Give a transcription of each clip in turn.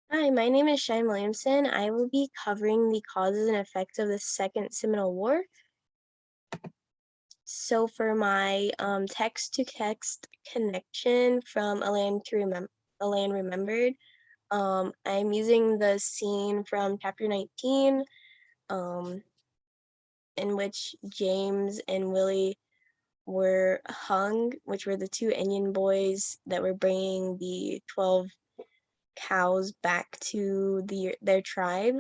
Hi, my name is Shine Williamson. I will be covering the causes and effects of the Second Seminole War. So for my text-to-text connection from A Land Remembered, I'm using the scene from chapter 19, um, in which James and Willie were hung, which were the two Indian boys that were bringing the 12 cows back to their tribe.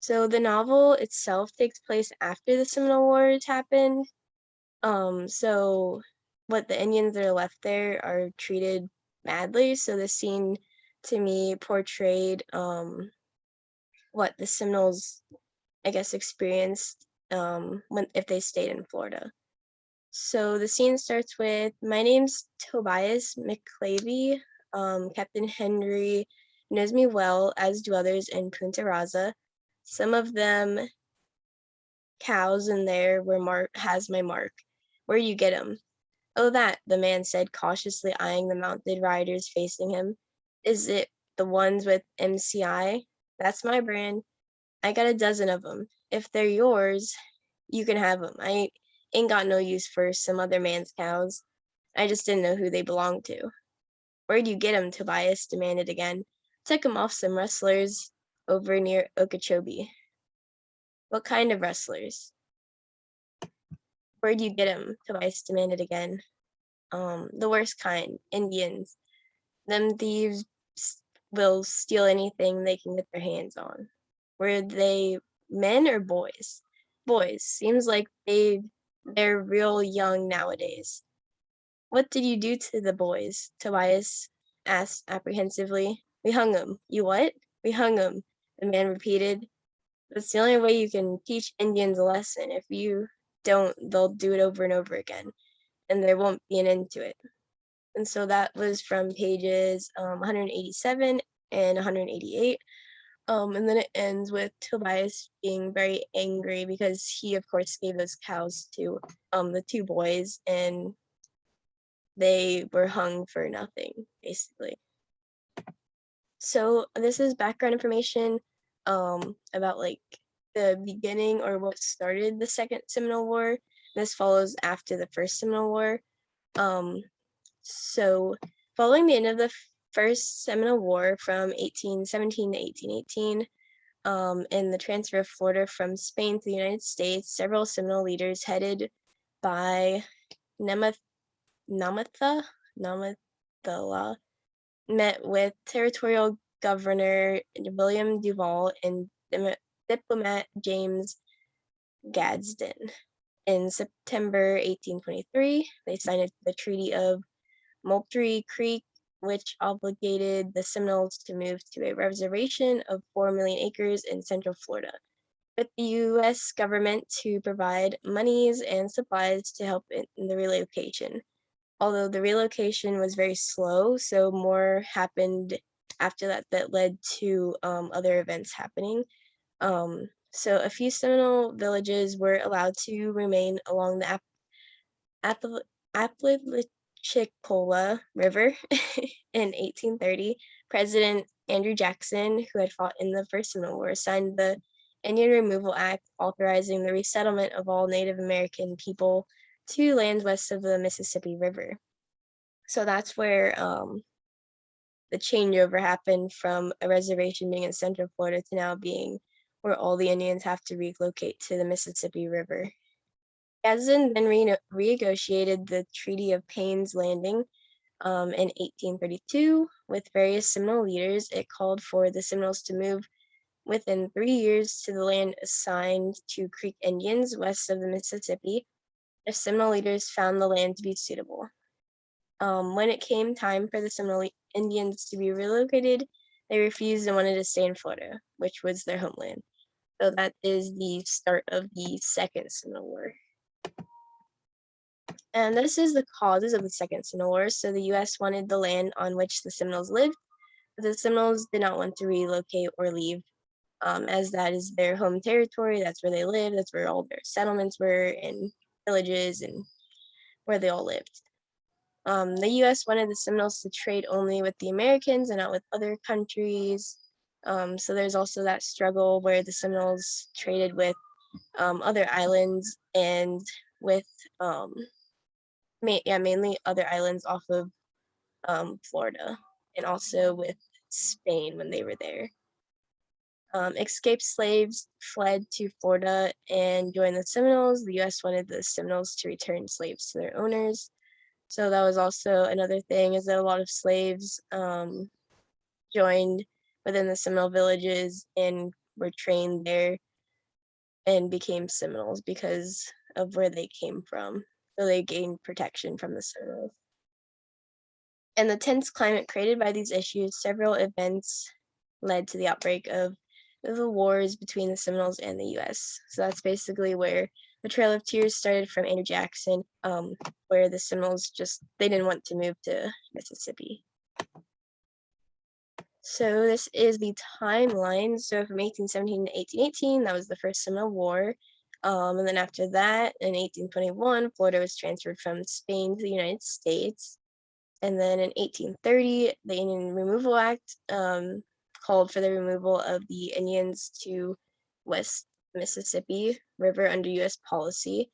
So the novel itself takes place after the Seminole Wars happened. So what the Indians that are left there are treated badly. So the scene to me portrayed what the Seminoles, I guess, experienced when if they stayed in Florida. So the scene starts with, my name's Tobias McClavey. Captain Henry knows me well, as do others in Punta Rasa. Some of them cows in there where has my mark. Where you get 'em? Oh, that, the man said, cautiously eyeing the mounted riders facing him. Is it the ones with MCI? That's my brand. I got a dozen of 'em. If they're yours, you can have 'em. I ain't got no use for some other man's cows. I just didn't know who they belonged to. Where'd you get 'em? Tobias demanded again. Took 'em off some rustlers over near Okeechobee. What kind of rustlers? Where'd you get 'em? Tobias demanded again. The worst kind, Indians. Them thieves will steal anything they can get their hands on. Were they men or boys? Boys. Seems like they're real young nowadays. What did you do to the boys? Tobias asked apprehensively. We hung 'em. You what? We hung 'em, the man repeated. That's the only way you can teach Indians a lesson. If you don't, they'll do it over and over again, and there won't be an end to it. And so that was from pages 187 and 188. And then it ends with Tobias being very angry because he, of course, gave those cows to the two boys, and they were hung for nothing, basically. So this is background information about like the beginning or what started the Second Seminole War. This follows after the First Seminole War. Um, So, following the end of the First Seminole War from 1817 to 1818, and the transfer of Florida from Spain to the United States, several Seminole leaders headed by Namath- Namatha, Namathala met with territorial governor William Duval and diplomat James Gadsden. In September 1823, they signed the Treaty of Moultrie Creek, which obligated the Seminoles to move to a reservation of 4 million acres in central Florida, with the U.S. government to provide monies and supplies to help in the relocation. Although the relocation was very slow, so more happened after that that led to other events happening. So a few Seminole villages were allowed to remain along the Apalachicola River in 1830. President Andrew Jackson, who had fought in the First Seminole War, signed the Indian Removal Act authorizing the resettlement of all Native American people to lands west of the Mississippi River. So that's where the changeover happened from a reservation being in Central Florida to now being where all the Indians have to relocate to the Mississippi River. Gadsden then renegotiated the Treaty of Payne's Landing in 1832 with various Seminole leaders. It called for the Seminoles to move within 3 years to the land assigned to Creek Indians west of the Mississippi if Seminole leaders found the land to be suitable. When it came time for the Seminole Indians to be relocated, they refused and wanted to stay in Florida, which was their homeland. So that is the start of the Second Seminole War. And this is the causes of the Second Seminole War. So the U.S. wanted the land on which the Seminoles lived, but the Seminoles did not want to relocate or leave, as that is their home territory. That's where they live. That's where all their settlements were and villages and where they all lived. The US wanted the Seminoles to trade only with the Americans and not with other countries. So there's also that struggle where the Seminoles traded with other islands and with mainly other islands off of Florida, and also with Spain when they were there. Escaped slaves fled to Florida and joined the Seminoles. The US wanted the Seminoles to return slaves to their owners. So that was also another thing, is that a lot of slaves joined within the Seminole villages and were trained there and became Seminoles because of where they came from. So they gained protection from the Seminoles. In the tense climate created by these issues, several events led to the outbreak of the wars between the Seminoles and the US. So that's basically where the Trail of Tears started, from Andrew Jackson, where the Seminoles they didn't want to move to Mississippi. So this is the timeline. So from 1817 to 1818, that was the first Seminole War. And then after that, in 1821, Florida was transferred from Spain to the United States. And then in 1830, the Indian Removal Act called for the removal of the Indians to West Mississippi River under U.S. policy.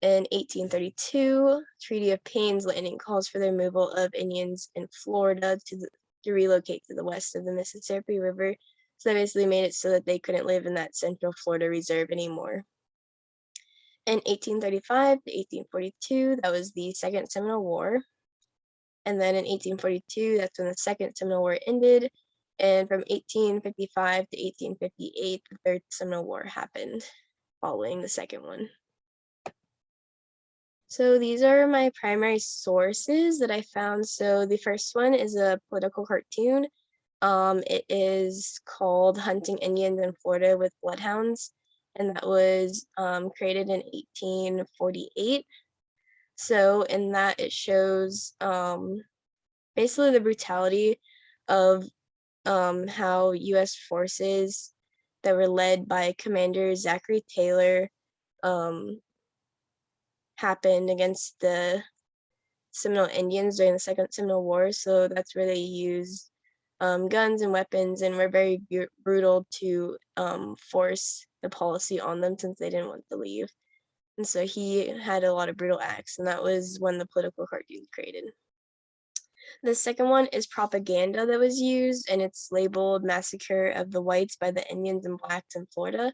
In 1832, Treaty of Payne's Landing calls for the removal of Indians in Florida to relocate to the west of the Mississippi River. So they basically made it so that they couldn't live in that Central Florida Reserve anymore. In 1835 to 1842, that was the Second Seminole War. And then in 1842, that's when the Second Seminole War ended. And from 1855 to 1858, the Third Seminole War happened following the second one. So these are my primary sources that I found. So the first one is a political cartoon. It is called Hunting Indians in Florida with Bloodhounds, and that was created in 1848. So in that, it shows basically the brutality of how U.S. forces that were led by Commander Zachary Taylor happened against the Seminole Indians during the Second Seminole War. So that's where they used guns and weapons, and were very brutal to force the policy on them since they didn't want to leave. And so he had a lot of brutal acts, and that was when the political cartoon created. The second one is propaganda that was used, and it's labeled Massacre of the Whites by the Indians and Blacks in Florida.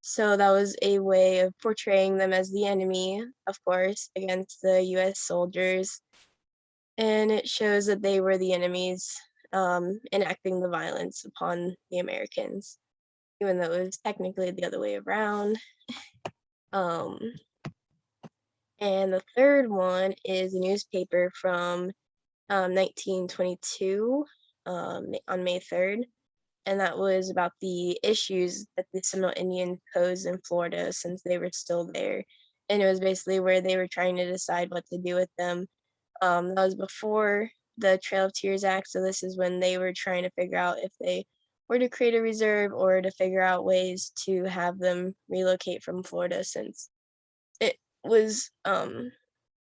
So that was a way of portraying them as the enemy, of course, against the US soldiers. And it shows that they were the enemies, enacting the violence upon the Americans, even though it was technically the other way around. Um, and the third one is a newspaper from 1922, on May 3rd. And that was about the issues that the Seminole Indians posed in Florida since they were still there. And it was basically where they were trying to decide what to do with them. That was before the Trail of Tears Act, so this is when they were trying to figure out if they were to create a reserve or to figure out ways to have them relocate from Florida, since it was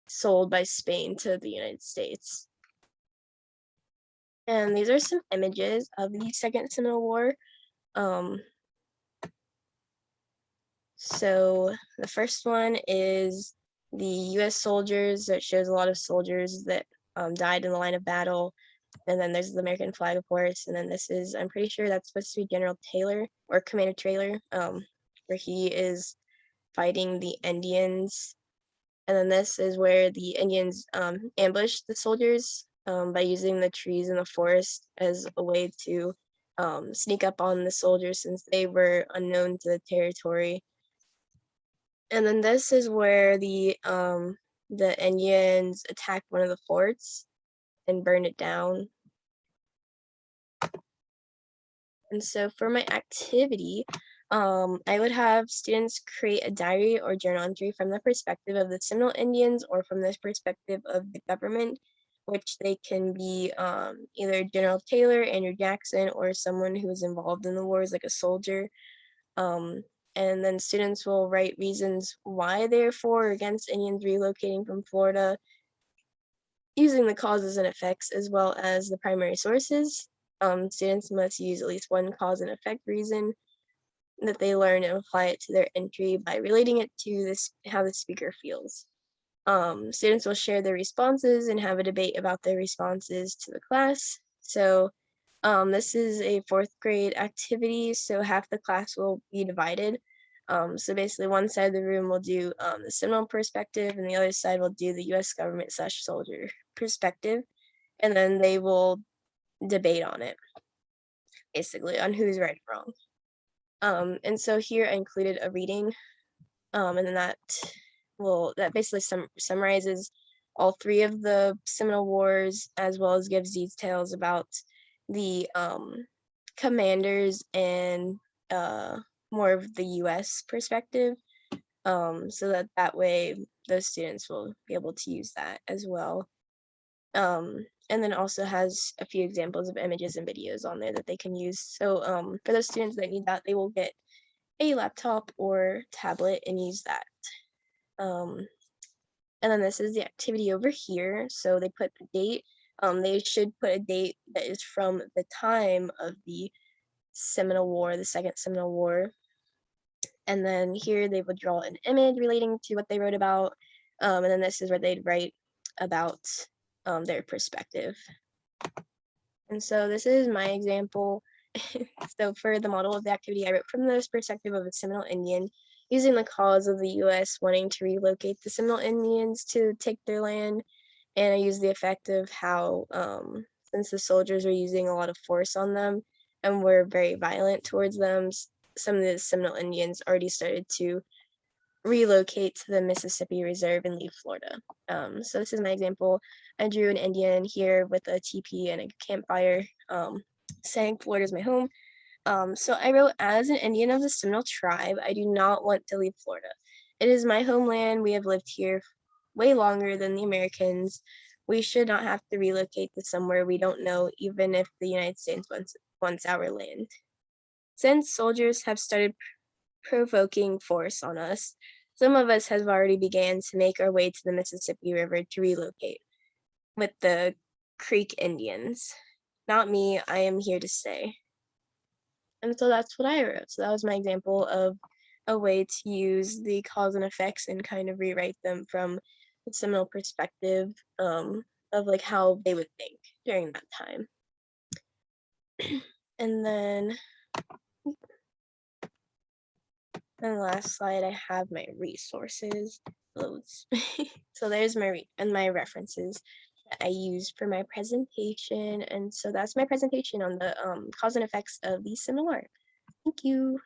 sold by Spain to the United States. And these are some images of the Second Seminole War. So the first one is the U.S. soldiers. That shows a lot of soldiers that died in the line of battle. And then there's the American flag, of course. And then this is, I'm pretty sure that's supposed to be General Taylor or Commander Taylor, where he is fighting the Indians. And then this is where the Indians ambushed the soldiers by using the trees in the forest as a way to sneak up on the soldiers, since they were unknown to the territory. And then this is where the Indians attacked one of the forts and burned it down. And so for my activity, I would have students create a diary or journal entry from the perspective of the Seminole Indians or from the perspective of the government, which they can be either General Taylor, Andrew Jackson, or someone who was involved in the wars, like a soldier. And then students will write reasons why they're for or against Indians relocating from Florida. using the causes and effects as well as the primary sources. Students must use at least one cause and effect reason that they learn and apply it to their entry by relating it to this how the speaker feels. Students will share their responses and have a debate about their responses to the class. So this is a fourth grade activity, so half the class will be divided. So basically one side of the room will do the Seminole perspective and the other side will do the US government / soldier perspective. And then they will debate on it, basically, on who's right or wrong. And so here I included a reading, and then that basically summarizes all three of the Seminole Wars, as well as gives details about the commanders and more of the U.S. perspective, so that way those students will be able to use that as well. And then also has a few examples of images and videos on there that they can use. So for those students that need that, they will get a laptop or tablet and use that. And then this is the activity over here. So they put the date. They should put a date that is from the time of the Seminole War, the Second Seminole War. And then here they would draw an image relating to what they wrote about. And then this is where they'd write about their perspective. And so this is my example. So for the model of the activity, I wrote from the perspective of a Seminole Indian, using the cause of the U.S. wanting to relocate the Seminole Indians to take their land. And I used the effect of how, since the soldiers were using a lot of force on them and were very violent towards them, some of the Seminole Indians already started to relocate to the Mississippi Reserve and leave Florida. So this is my example. I drew an Indian here with a teepee and a campfire, saying Florida is my home. So I wrote, as an Indian of the Seminole tribe, I do not want to leave Florida. It is my homeland. We have lived here way longer than the Americans. We should not have to relocate to somewhere we don't know, even if the United States wants our land. Since soldiers have started provoking force on us, some of us have already began to make our way to the Mississippi River to relocate with the Creek Indians. Not me, I am here to stay. And so that's what I wrote. So that was my example of a way to use the cause and effects and kind of rewrite them from the Seminole perspective, of like how they would think during that time. And then on the last slide, I have my resources. So there's my references that I used for my presentation. And so that's my presentation on the cause and effects of the Seminole. Thank you.